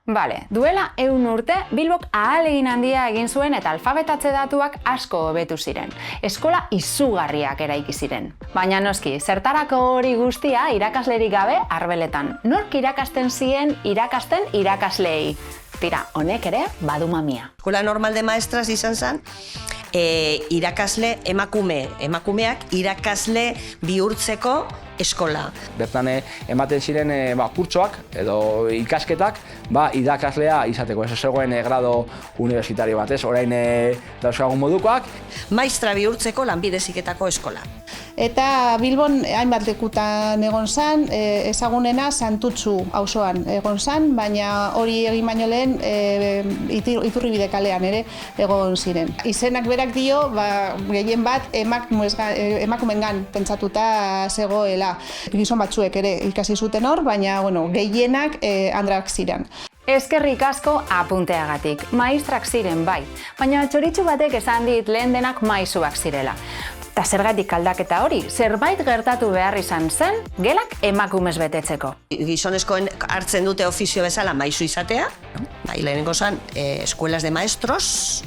Bale, duela 100 urte, Bilbok ahalegin handia egin zuen eta alfabetatze datuak asko hobetu ziren. Eskola izugarriak eraiki ziren. Baina noski, zertarako hori guztia irakaslerik gabe arbeletan. Nork irakasten zien irakasten irakasleei? Tira, honek ere badu mamia. Eskola Normal de Maestras izan zen, irakasle emakumeak irakasle bihurtzeko eskola. Bertan ematen ziren kurtsoak edo ikasketak irakaslea izateko. Ez zegoen grado universitario bat, ez? Orain dauzkagun modukoak. Maistra bihurtzeko lanbide heziketako eskola. Eta Bilbon hainbat lekutan egon zen, ezagunena Santutxu auzoan egon zen, baina hori egin baino lehen Iturribide kalean ere egon ziren. Izenak berak dio, gehien bat emakumengan pentsatuta zegoela. Gizon batzuek ere ikasi zuten hor, baina gehienak andrak ziren. Eskerrik asko apunteagatik. Maistrak ziren bai, baina txoritxu batek esan dit lehen denak maizuak zirela. Eta zergatik aldaketa hori, zerbait gertatu behar izan zen, gelak emakumez betetzeko. Gizonezkoen hartzen dute ofizio bezala maizu izatea, lehenengo zen escuelas de maestros,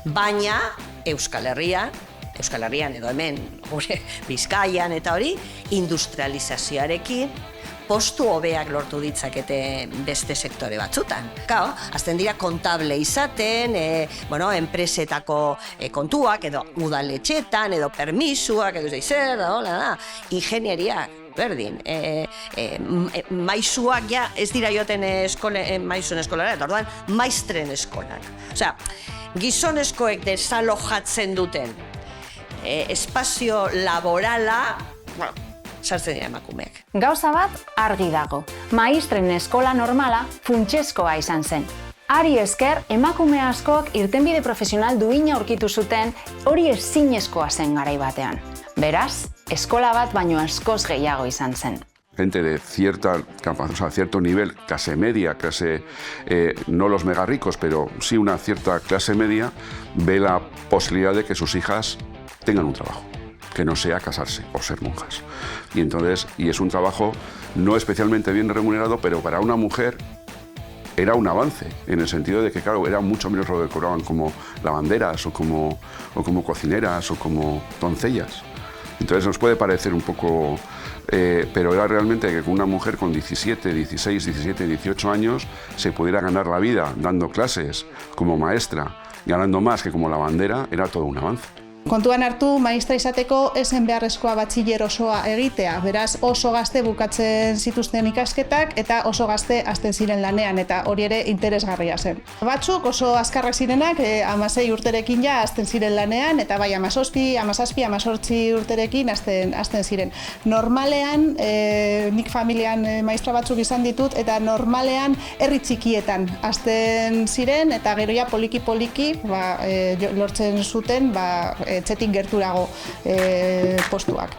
baina Euskal Herrian edo hemen, Bizkaian eta hori, industrializazioarekin, postu hobeak lortu ditzakete beste sektore batzutan. Azten dira kontable izaten, enpresetako kontuak, edo udaletxetan, edo permisuak, edo zer, ingenieriak, berdin. Maizuak ja ez dira joaten maizuen eskolara, eta orduan maistren eskolak. Osea, gizonezkoek desalojatzen duten espazio laborala, sartzen dira emakumeak. Gauza bat argi dago, maistren eskola normala funtsezkoa izan zen. Hari esker, emakume askok irtenbide profesional duina aurkitu zuten, hori ezinezkoa zen garai batean. Beraz, eskola bat baino askoz gehiago izan zen. Gente de cierto nivel, clase media, no los mega ricos, pero sí una cierta clase media, ve la posibilidad de que sus hijas tengan un trabajo, que no sea casarse o ser monjas. Y es un trabajo no especialmente bien remunerado, pero para una mujer era un avance, en el sentido de que, claro, era mucho menos lo que cobraban como lavanderas o como cocineras o como doncellas. Entonces nos puede parecer un poco... pero era realmente que una mujer con 17, 16, 17, 18 años se pudiera ganar la vida dando clases como maestra, ganando más que como lavandera, era todo un avance. Kontuan hartu, maistra izateko esen beharrezkoa batxiller osoa egitea, beraz oso gazte bukatzen zituzten ikasketak eta oso gazte hasten ziren lanean, eta hori ere interesgarria zen. Batzuk oso azkarrak zirenak, 16 urterekin ja hasten ziren lanean, eta bai 17, 18 urterekin hasten ziren. Normalean, nik familian maistra batzuk izan ditut, eta normalean herri txikietan hasten ziren, eta gero ja poliki-poliki lortzen zuten etxetik gerturago postuak.